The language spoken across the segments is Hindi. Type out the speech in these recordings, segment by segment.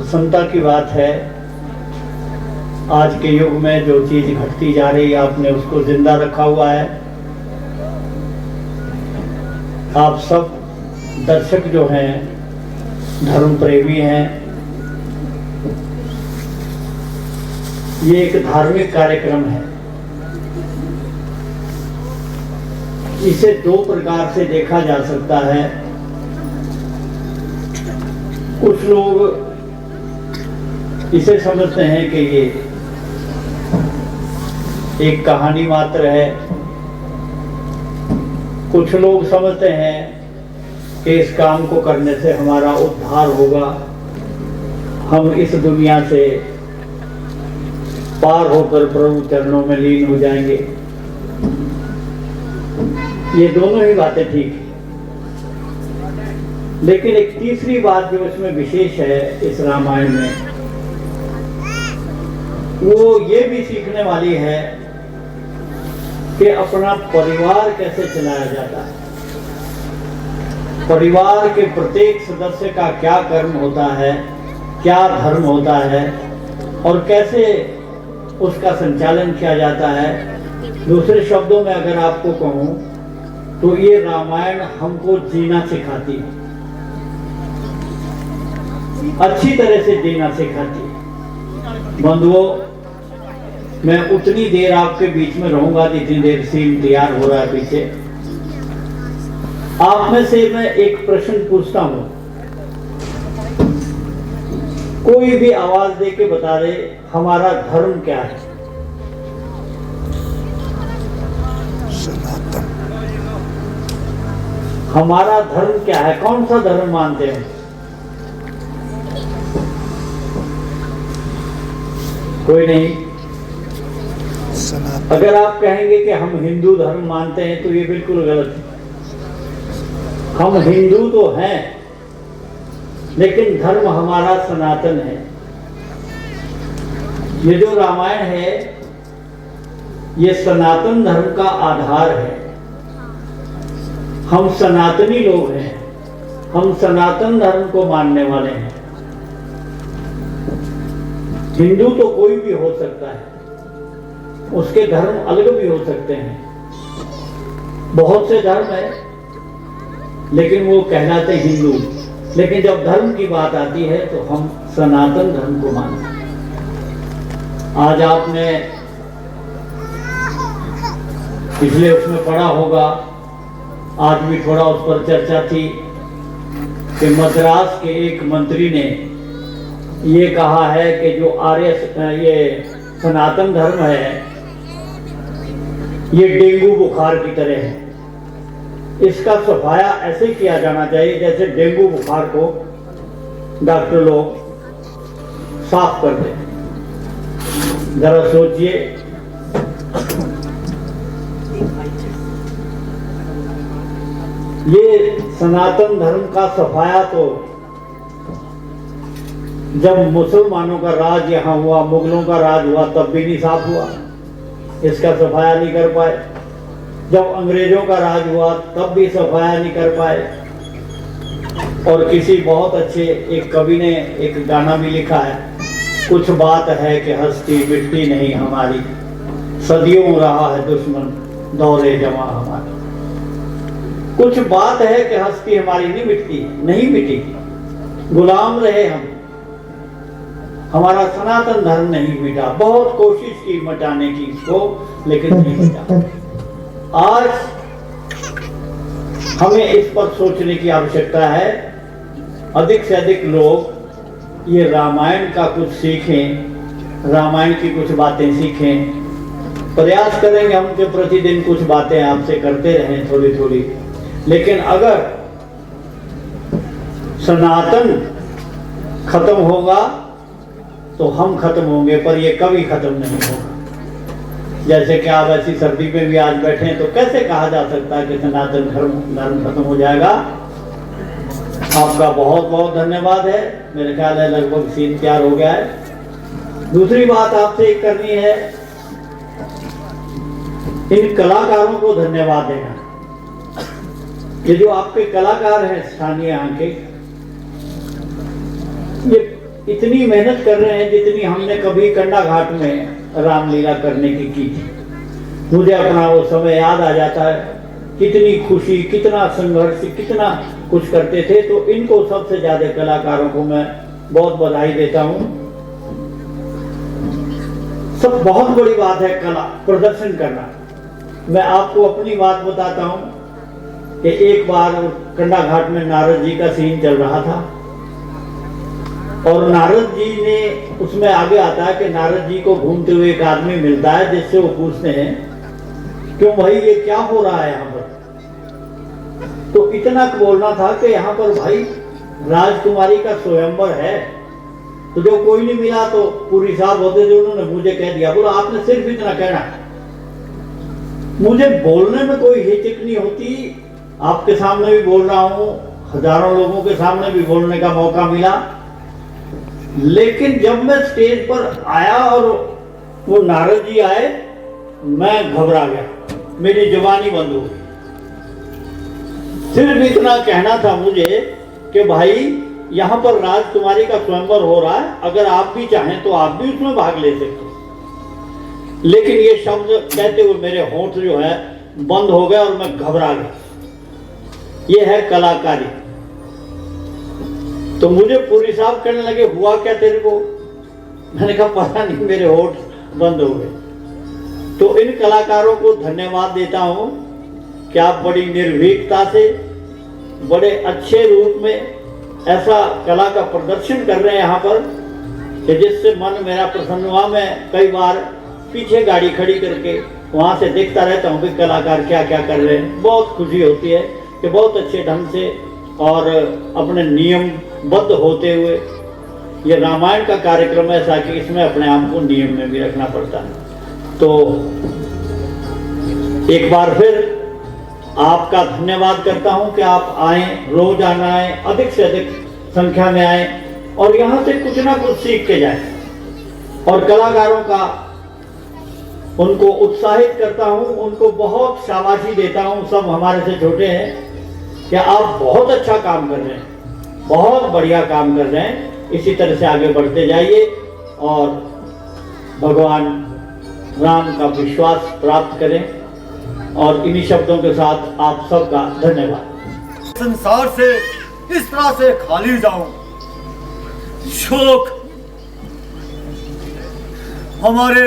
प्रसन्नता की बात है, आज के युग में जो चीज घटती जा रही है आपने उसको जिंदा रखा हुआ है। आप सब दर्शक जो हैं धर्म प्रेमी हैं। ये एक धार्मिक कार्यक्रम है। इसे दो प्रकार से देखा जा सकता है। कुछ लोग इसे समझते हैं कि ये एक कहानी मात्र है। कुछ लोग समझते हैं कि इस काम को करने से हमारा उद्धार होगा, हम इस दुनिया से पार होकर प्रभु चरणों में लीन हो जाएंगे। ये दोनों ही बातें ठीक है, लेकिन एक तीसरी बात जो इसमें विशेष है इस रामायण में, वो ये भी सीखने वाली है कि अपना परिवार कैसे चलाया जाता है, परिवार के प्रत्येक सदस्य का क्या कर्म होता है, क्या धर्म होता है और कैसे उसका संचालन किया जाता है। दूसरे शब्दों में अगर आपको कहूं तो ये रामायण हमको जीना सिखाती है, अच्छी तरह से जीना सिखाती है। बंधुओं, मैं उतनी देर आपके बीच में रहूंगा जितनी देर सीन तैयार हो रहा है पीछे। आप में से मैं एक प्रश्न पूछता हूं, कोई भी आवाज दे के बता दे हमारा धर्म क्या है। सनातन। हमारा धर्म क्या है, कौन सा धर्म मानते हैं? कोई नहीं। सनातन। अगर आप कहेंगे कि हम हिंदू धर्म मानते हैं तो ये बिल्कुल गलत है। हम हिंदू तो हैं, लेकिन धर्म हमारा सनातन है। ये जो रामायण है ये सनातन धर्म का आधार है। हम सनातनी लोग हैं, हम सनातन धर्म को मानने वाले हैं। हिंदू तो कोई भी हो सकता है, उसके धर्म अलग भी हो सकते हैं। बहुत से धर्म है लेकिन वो कहलाते हिंदू, लेकिन जब धर्म की बात आती है तो हम सनातन धर्म को मानते हैं। आज आपने पिछले उसमें पढ़ा होगा, आज भी थोड़ा उस पर चर्चा थी कि मद्रास के एक मंत्री ने ये कहा है कि जो ये सनातन धर्म है ये डेंगू बुखार की तरह है। इसका सफाया ऐसे किया जाना चाहिए जैसे डेंगू बुखार को डॉक्टर लोग साफ कर दें। जरा सोचिए, ये सनातन धर्म का सफाया तो जब मुसलमानों का राज यहाँ हुआ, मुगलों का राज हुआ, तब भी नहीं साफ हुआ, इसका सफाया नहीं कर पाए। जब अंग्रेजों का राज हुआ तब भी सफाया नहीं कर पाए। और किसी बहुत अच्छे एक कवि ने एक गाना भी लिखा है, कुछ बात है कि हस्ती मिटती नहीं हमारी, सदियों रहा है दुश्मन दौरे जमा हमारी। कुछ बात है कि हस्ती हमारी नहीं मिटती, नहीं मिटी, गुलाम रहे हम, हमारा सनातन धर्म नहीं मिटा। बहुत कोशिश की मिटाने की इसको, लेकिन नहीं मिटा। आज हमें इस पर सोचने की आवश्यकता है। अधिक से अधिक लोग ये रामायण का कुछ सीखें, रामायण की कुछ बातें सीखें। प्रयास करेंगे हम कि प्रतिदिन कुछ बातें आपसे करते रहें थोड़ी थोड़ी। लेकिन अगर सनातन खत्म होगा तो हम खत्म होंगे, पर ये कभी खत्म नहीं होगा। जैसे कि आप ऐसी सर्दी में भी आज बैठे हैं, तो कैसे कहा जा सकता है कि सनातन धर्म खत्म हो जाएगा। आपका बहुत बहुत धन्यवाद है। मेरे ख्याल है लगभग सीन तैयार हो गया है। दूसरी बात आपसे एक करनी है, इन कलाकारों को धन्यवाद देना। ये जो आपके कलाकार हैं स्थानीय यहाँ के, ये इतनी मेहनत कर रहे हैं जितनी हमने कभी कंडा घाट में रामलीला करने की थी। मुझे अपना वो समय याद आ जाता है, कितनी खुशी, कितना संघर्ष, कितना कुछ करते थे। तो इनको सबसे ज्यादा कलाकारों को मैं बहुत बधाई देता हूँ। सब बहुत बड़ी बात है कला प्रदर्शन करना। मैं आपको अपनी बात बताता हूँ कि एक बार कंडा घाट में नारद जी का सीन चल रहा था और नारद जी ने, उसमें आगे आता है कि नारद जी को घूमते हुए एक आदमी मिलता है जिससे वो पूछते हैं क्यों भाई ये क्या हो रहा है यहाँ पर। तो इतना बोलना था कि यहाँ पर भाई राजकुमारी का स्वयंवर है। तो जो कोई नहीं मिला तो पूरी साहब होते थे, उन्होंने मुझे कह दिया, बोला आपने सिर्फ इतना कहना। मुझे बोलने में कोई हिचक नहीं होती, आपके सामने भी बोल रहा हूं, हजारों लोगों के सामने भी बोलने का मौका मिला। लेकिन जब मैं स्टेज पर आया और वो नारद जी आए, मैं घबरा गया, मेरी जुबानी बंद हो गई। सिर्फ इतना कहना था मुझे कि भाई यहाँ पर राजकुमारी का स्वयंवर हो रहा है, अगर आप भी चाहें तो आप भी उसमें भाग ले सकते हो। लेकिन ये शब्द कहते हुए मेरे होंठ जो है बंद हो गए और मैं घबरा गया। ये है कलाकारी। तो मुझे पूरी साहब कहने लगे हुआ क्या तेरे को। मैंने कहा पता नहीं, मेरे होंठ बंद हो गए। तो इन कलाकारों को धन्यवाद देता हूं कि आप बड़ी निर्भीकता से, बड़े अच्छे रूप में ऐसा कला का प्रदर्शन कर रहे हैं यहाँ पर कि जिससे मन मेरा प्रसन्न हुआ। मैं कई बार पीछे गाड़ी खड़ी करके वहाँ से देखता रहता हूँ कि कलाकार क्या क्या कर रहे हैं। बहुत खुशी होती है कि बहुत अच्छे ढंग से और अपने नियमबद्ध होते हुए, ये रामायण का कार्यक्रम ऐसा कि इसमें अपने आप को नियम में भी रखना पड़ता है। तो एक बार फिर आपका धन्यवाद करता हूं कि आप आए, रोज आना है, अधिक से अधिक संख्या में आए और यहां से कुछ ना कुछ सीख के जाए। और कलाकारों का उनको उत्साहित करता हूं, उनको बहुत शाबाशी देता हूं। सब हमारे से छोटे हैं कि आप बहुत अच्छा काम कर रहे हैं, बहुत बढ़िया काम कर रहे हैं। इसी तरह से आगे बढ़ते जाइए और भगवान राम का विश्वास प्राप्त करें। और इन्हीं शब्दों के साथ आप सबका धन्यवाद। संसार से इस तरह से खाली जाऊं, शोक हमारे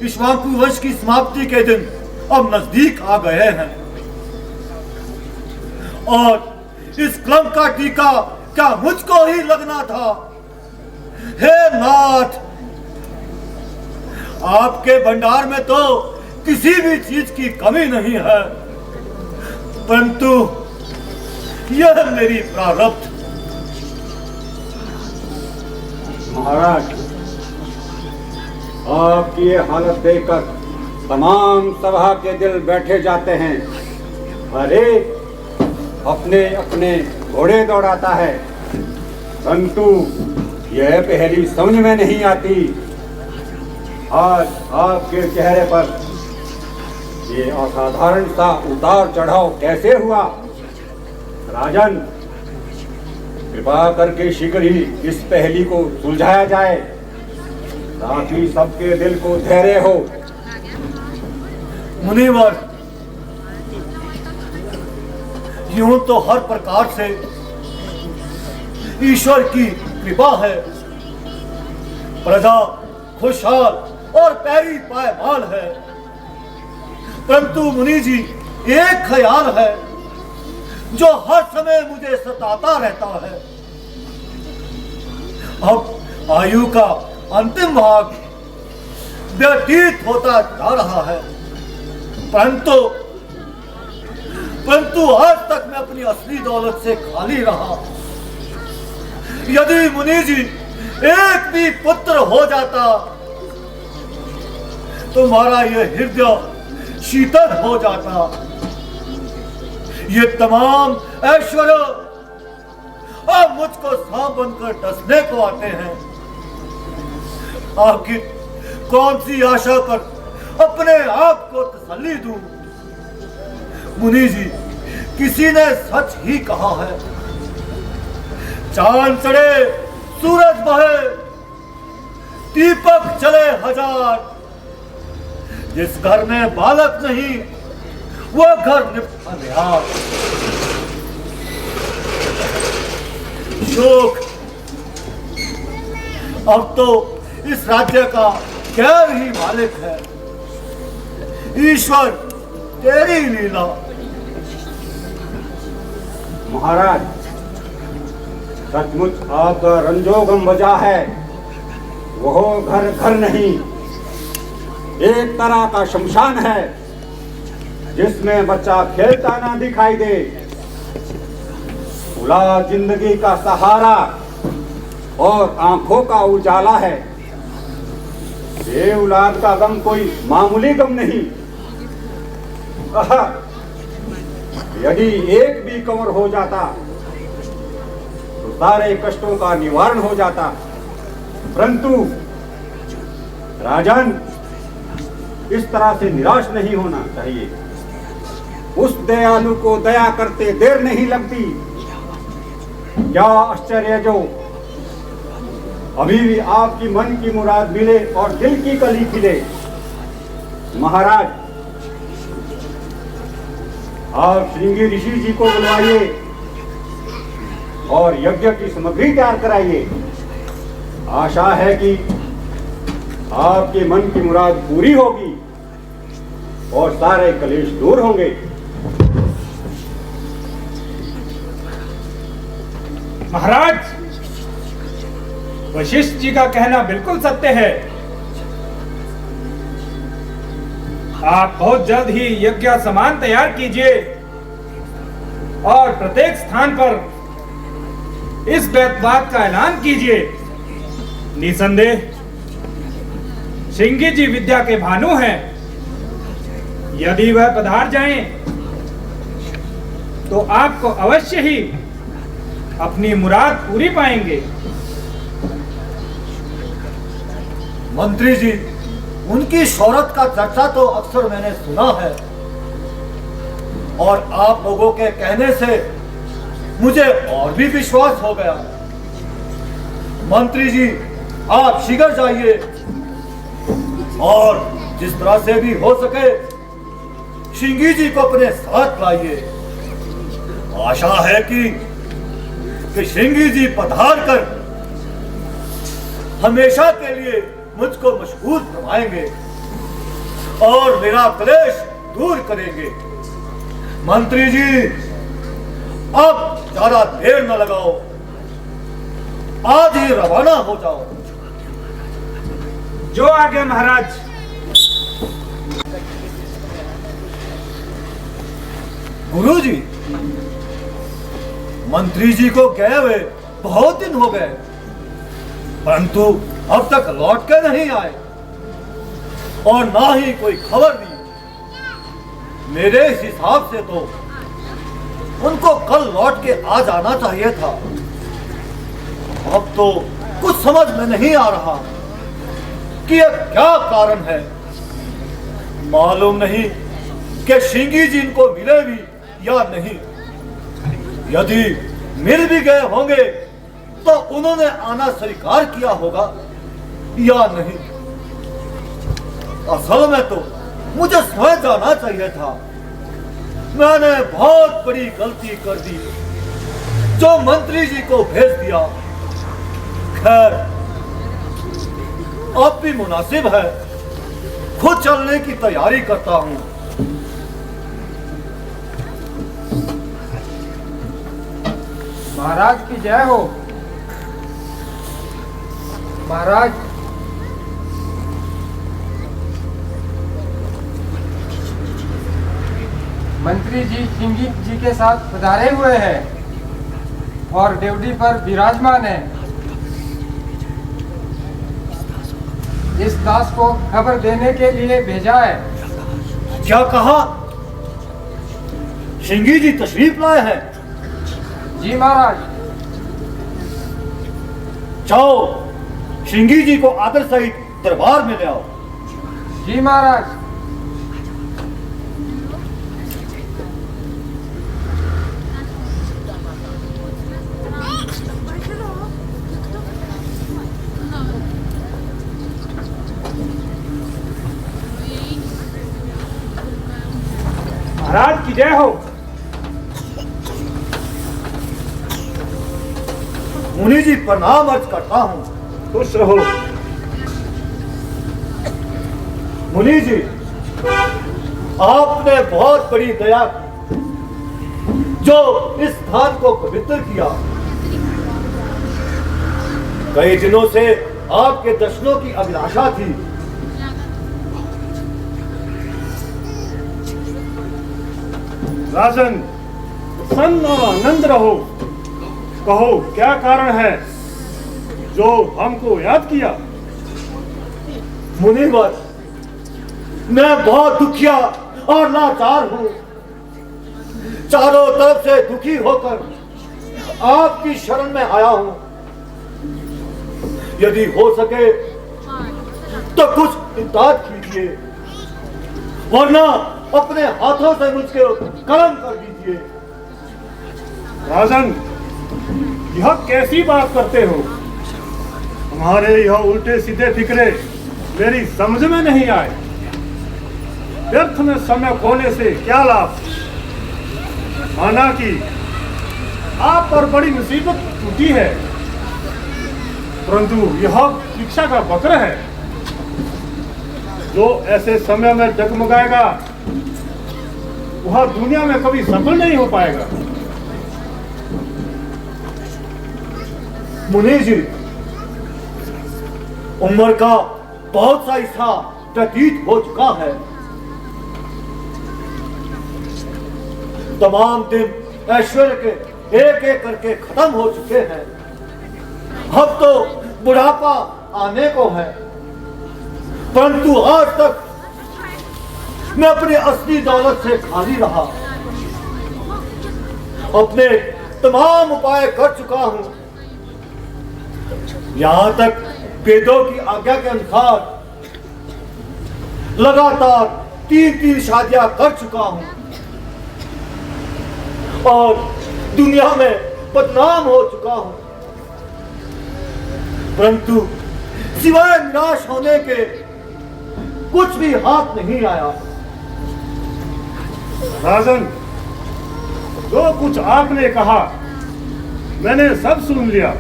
इक्ष्वाकु वंश की समाप्ति के दिन अब नजदीक आ गए हैं और इस क्रम का टीका क्या मुझको ही लगना था। हे नाथ, आपके भंडार में तो किसी भी चीज की कमी नहीं है, परंतु यह मेरी प्रारब्ध। महाराज, आपकी ये हालत देखकर तमाम सभा के दिल बैठे जाते हैं। अरे अपने अपने घोड़े दौड़ाता है, परंतु यह पहेली समझ में नहीं आती। आज आपके चेहरे पर ये असाधारण सा उतार चढ़ाव कैसे हुआ? राजन, कृपा करके शीघ्र ही इस पहेली को सुलझाया जाए ताकि सबके दिल को धैर्य हो। मुनिवर, यूं तो हर प्रकार से ईश्वर की कृपा है, प्रजा खुशहाल और पैरी पायमाल है, परंतु मुनि जी एक ख्याल है जो हर समय मुझे सताता रहता है। अब आयु का अंतिम भाग व्यतीत होता जा रहा है, परंतु आज तक मैं अपनी असली दौलत से खाली रहा। यदि मुनि जी एक भी पुत्र हो जाता, तुम्हारा यह हृदय शीतल हो जाता। ये तमाम ऐश्वर्य अब मुझको सांप बनकर डसने को आते हैं। आखिर कौन सी आशा पर अपने आप को तसल्ली दूं? मुनि जी, किसी ने सच ही कहा है, चांद चढ़े सूरज बहे दीपक चले हजार, जिस घर में बालक नहीं वो घर निपट अंधियार। शोक, अब तो इस राज्य का गैर ही मालिक है। ईश्वर तेरी लीला। महाराज, सचमुच आपका रंजोगम बजा है। वह घर घर नहीं, एक तरह का शमशान है, जिसमें बच्चा खेलता ना दिखाई दे। खुला जिंदगी का सहारा और आंखों का उजाला है। ये औलाद का गम कोई मामूली गम नहीं। यदि एक भी कंवर हो जाता तो सारे कष्टों का निवारण हो जाता। परंतु राजन, इस तरह से निराश नहीं होना चाहिए। उस दयालु को दया करते देर नहीं लगती। क्या आश्चर्य जो अभी भी आपकी मन की मुराद मिले और दिल की कली खिले। महाराज, आप श्रृंगी ऋषि जी को बुलवाइए और यज्ञ की सामग्री तैयार कराइए। आशा है कि आपके मन की मुराद पूरी होगी और सारे कलेश दूर होंगे। महाराज, वशिष्ठ जी का कहना बिल्कुल सत्य है। आप बहुत जल्द ही यज्ञ सामान तैयार कीजिए और प्रत्येक स्थान पर इस बात का ऐलान कीजिए। निसंदेह श्रृंगी जी विद्या के भानु हैं। यदि वह पधार जाएं, तो आपको अवश्य ही अपनी मुराद पूरी पाएंगे। मंत्री जी, उनकी शौहरत का चर्चा तो अक्सर मैंने सुना है और आप लोगों के कहने से मुझे और भी विश्वास हो गया। मंत्री जी, आप शीघ्र जाइए और जिस तरह से भी हो सके श्रृंगी जी को अपने साथ लाइए। आशा है कि श्रृंगी जी पधार कर हमेशा के लिए मुझको मशगूल करवाएंगे और मेरा क्लेश दूर करेंगे। मंत्री जी, अब ज्यादा देर न लगाओ, आज ही रवाना हो जाओ। जो आगे महाराज। गुरुजी, मंत्री जी को गए हुए बहुत दिन हो गए, परंतु अब तक लौट के नहीं आए और ना ही कोई खबर दी। मेरे हिसाब से तो उनको कल लौट के आ जाना चाहिए था। अब तो कुछ समझ में नहीं आ रहा कि यह क्या कारण है। मालूम नहीं कि श्रृंगी जी इनको मिले भी या नहीं। यदि मिल भी गए होंगे तो उन्होंने आना स्वीकार किया होगा या नहीं। असल में तो मुझे समझ जाना चाहिए था। मैंने बहुत बड़ी गलती कर दी जो मंत्री जी को भेज दिया। खैर, अब भी मुनासिब है, खुद चलने की तैयारी करता हूं। महाराज की जय हो। महाराज, मंत्री जी श्रृंगी जी के साथ पधारे हुए हैं और ड्यूटी पर विराजमान है। इस दास को खबर देने के लिए भेजा है। क्या कहा? सिंगी जी तशरीफ लाए हैं? जी महाराज। जाओ सिंगी जी को आदर सहित दरबार में ले आओ। जी महाराज। महाराज की जय हो। मुनि जी प्रणाम अर्ज करता हूं। खुश रहो। मुनि जी, आपने बहुत बड़ी दया की जो इस स्थान को पवित्र किया। कई दिनों से आपके दर्शनों की अभिलाषा थी। राजन, प्रसन्न और आनंद रहो। कहो क्या कारण है जो हमको याद किया? मुनिवर, मैं बहुत दुखिया और लाचार हूं। चारों तरफ से दुखी होकर आपकी शरण में आया हूं। यदि हो सके तो कुछ इमदाद कीजिए, वरना अपने हाथों से मुझको कर्म कर दीजिए। राजन, यह कैसी बात करते हो? हमारे यह उल्टे सीधे फिक्रे मेरी समझ में नहीं आए। व्यर्थ में समय खोने से क्या लाभ? माना कि आप पर बड़ी मुसीबत टूटी है, परंतु यह शिक्षा का बक्र है जो ऐसे समय में डगमगाएगा वह दुनिया में कभी सफल नहीं हो पाएगा। मुनि जी, उम्र का बहुत सा हिस्सा व्यतीत हो चुका है। तमाम दिन ऐश्वर्य के एक एक करके खत्म हो चुके हैं। अब तो बुढ़ापा आने को है, परंतु आज तक मैं अपनी असली दौलत से खाली रहा। अपने तमाम उपाय कर चुका हूं। यहां तक वेदों की आज्ञा के अनुसार लगातार 3 शादियां कर चुका हूं और दुनिया में बदनाम हो चुका हूं, परंतु सिवाय निराश होने के कुछ भी हाथ नहीं आया। राजन, जो कुछ आपने कहा मैंने सब सुन लिया।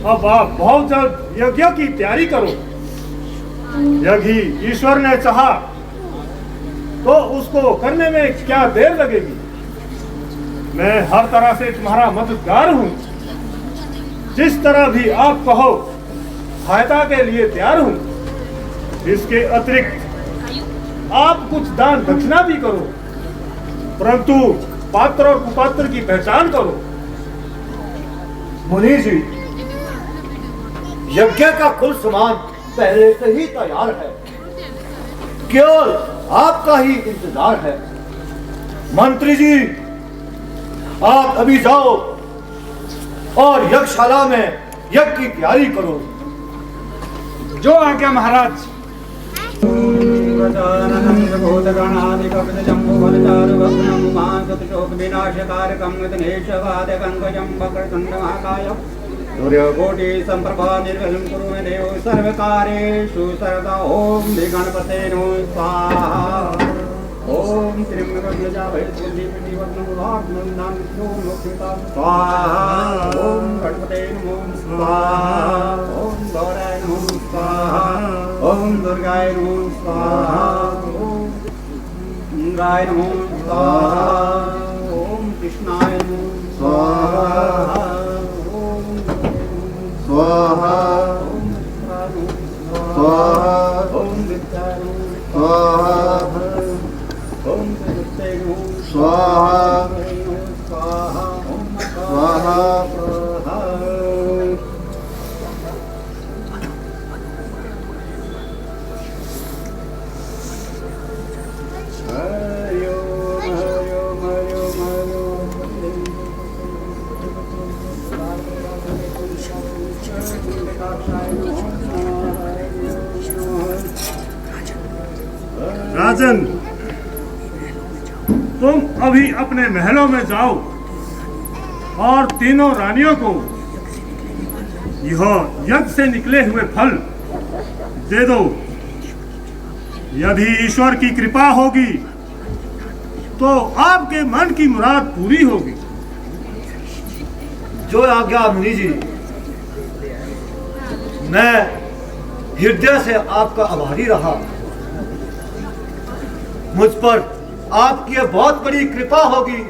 अब आप बहुत जल्द यज्ञ की तैयारी करो। यदि ईश्वर ने चाहा तो उसको करने में क्या देर लगेगी। मैं हर तरह से तुम्हारा मददगार हूं। जिस तरह भी आप कहो सहायता के लिए तैयार हूं। इसके अतिरिक्त आप कुछ दान दक्षिणा भी करो, परंतु पात्र और कुपात्र की पहचान करो। मुनि जी, यज्ञ का कुल सामान पहले से ही तैयार है, केवल आपका ही इंतजार है। मंत्री जी, आप अभी जाओ और यज्ञशाला में यज्ञ की तैयारी करो। जो आज्ञा महाराज। सूर्यकोटि संप्रभा निर्विघ्नं कुरु मे देव सर्वकार्येषु सर्वदा। ओम श्री गणपते नमो स्वाहा। ओम श्री गणपतिजा वैद्यदेवी वन्दनं स्वाहा। ओम गणपते नमो स्वाहा। ओम गौराय नमो स्वाहा। ओम दुर्गाय नमो स्वाहा। ओम गंगाय नमो स्वाहा। ओम कृष्णाय नमो स्वाहा। स्वाहा स्वाहा ओम विद्याय स्वाहा। ओम स्वाहा स्वाहा ओम स्वाहा। राजन, तुम अभी अपने महलों में जाओ और तीनों रानियों को यह यज्ञ से निकले हुए फल दे दो। यदि ईश्वर की कृपा होगी तो आपके मन की मुराद पूरी होगी। जो आज्ञा मुनि जी। मैं हृदय से आपका आभारी रहा। मुझ पर आपकी यह बहुत बड़ी कृपा होगी।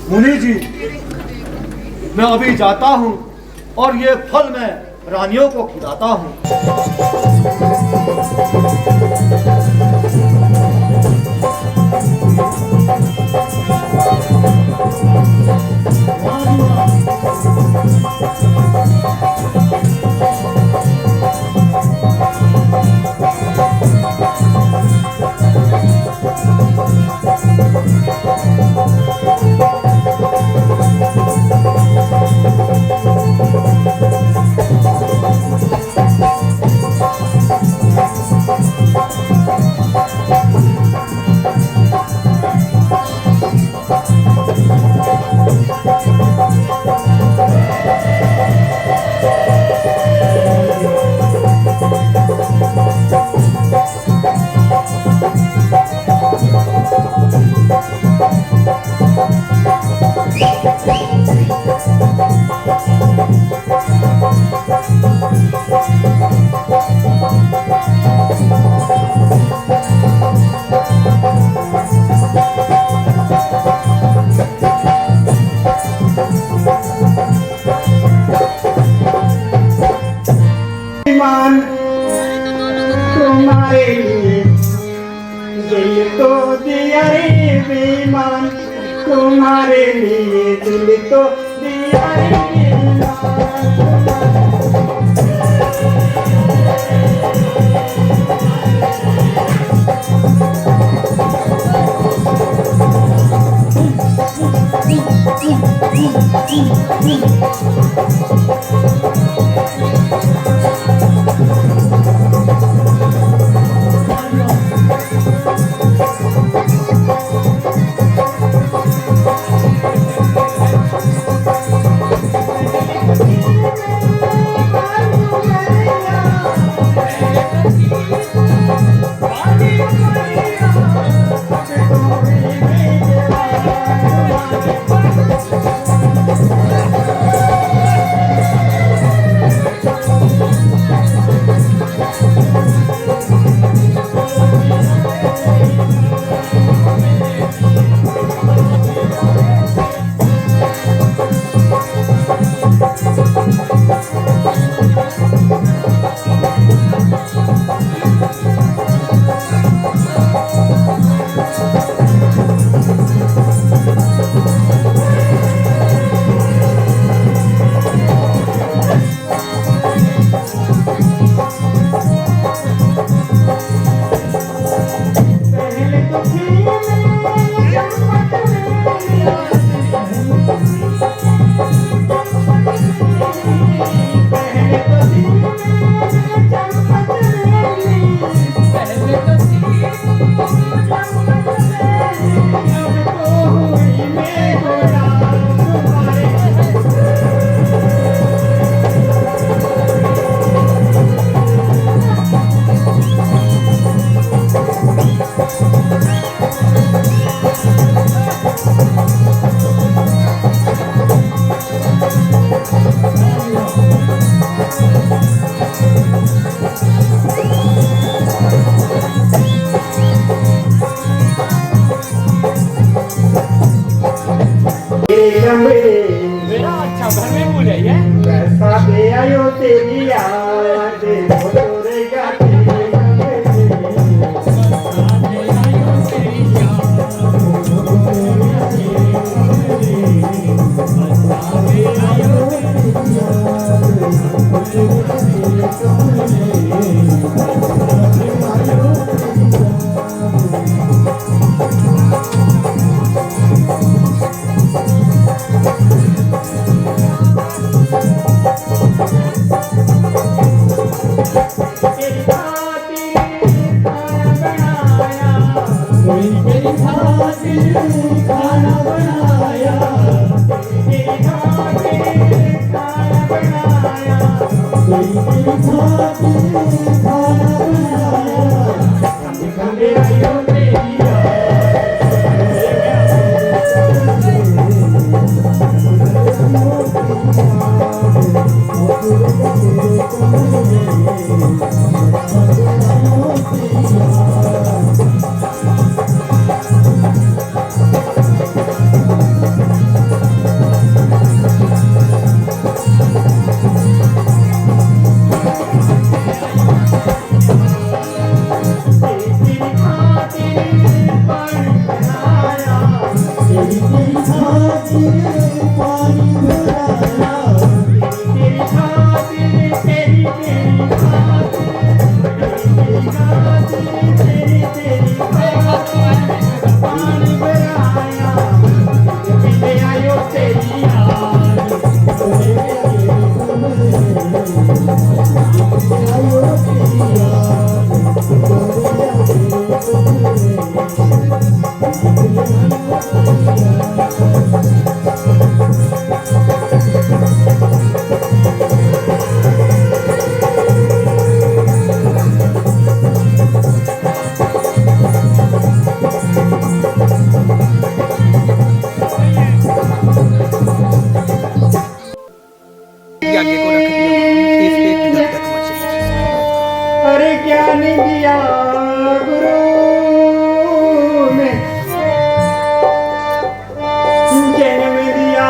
मुनि जी, मैं अभी जाता हूं और ये फल मैं रानियों को खिलाता हूं। मान तुम्हारे लिए दिल तो दिया रे बेईमान, तुम्हारे लिए दिल तो दिया रे मेरा अच्छा घर में भूल है पैसा दे आयो तेरी याद तोरेगा तेरे राजन, खातिर खाना बनाया, तेरी खातिर खाना बनाया, तेरी खातिर खाना बनाया, खंबे आयो तेरी अरे क्या नहीं दिया गुरु ने जन्म दिया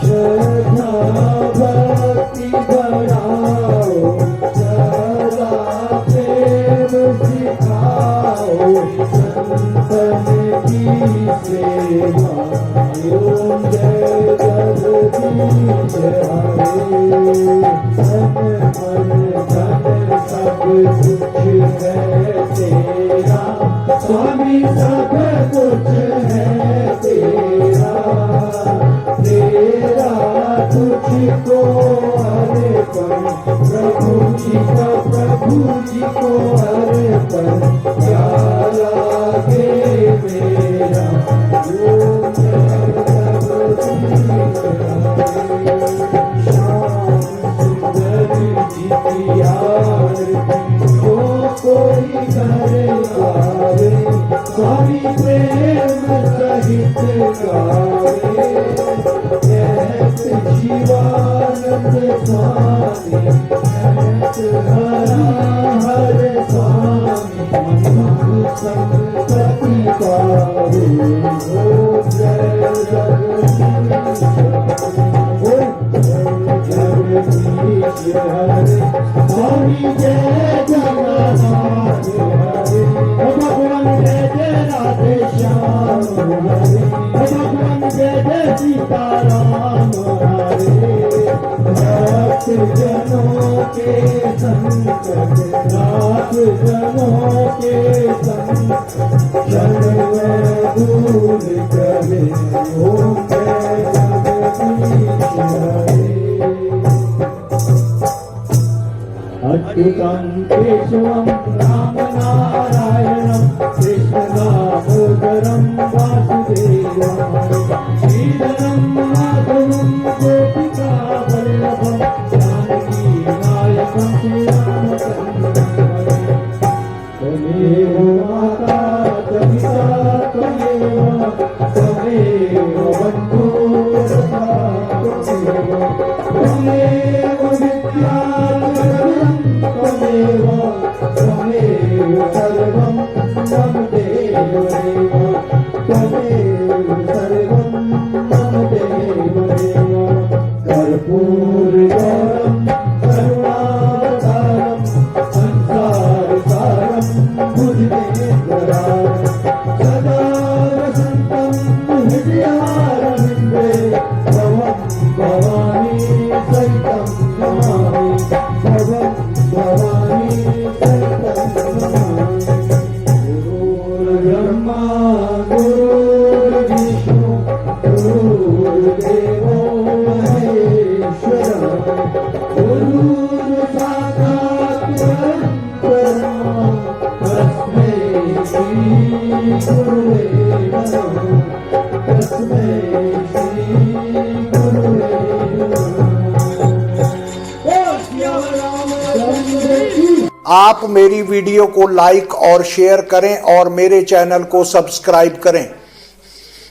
श्रद्धा भक्ति बढ़ाओ सदा कुछ है तेरा स्वामी, सब कुछ है तेरा, तेरा तुझको अर्पण, प्रभु जी को अर्पण, क्या लागे मेरा वो श्याम सुंदर जी की आरती जो कोई करे गावे, स्वामी प्रेम सहित गावे, कहत जीवानंद स्वामी, कहत हर स्वामी, मन संगति पावे, हो जय जगदीश हरे, स्वामी जय जगन्नाथ हरे, भगवान जय जय राधे श्याम हरे, भगवान जय जय सीताराम हरे, भक्त जनों के संकट नाथ जनों के संकट क्षण में दूर करे, ओम जय जगदीश हरे। अच्युतं केशवं राम नारायणं कृष्ण दामोदरं वासुदेवं, श्रीधरं माधवं गोपिका वल्लभं, जानकी नायकं श्रीरामचन्द्रं। त्वमेव माता च पिता त्वमेव बन्धुर्भ्राता त्वमेव विद्या त्वमेव सर्वं मम देव देव, त्वमेव सर्वं मम देव देव, कर्पूरगौरं करुणावतारं संसारसारं भुजगेन्द्रहारं, सदा वसन्तं हृदयारविन्दे, भवं भवानी सहितं नमामि, भवं भवानी सहितं नमामि। गुरुर्ब्रह्मा गुरुर्विष्णु गुरुर्देवो महेश्वरः, गुरुर्साक्षात् परब्रह्म, तस्मै श्री गुरुवे नमः, तस्मै श्री गुरुवे नमः। आप मेरी वीडियो को लाइक और शेयर करें और मेरे चैनल को सब्सक्राइब करें।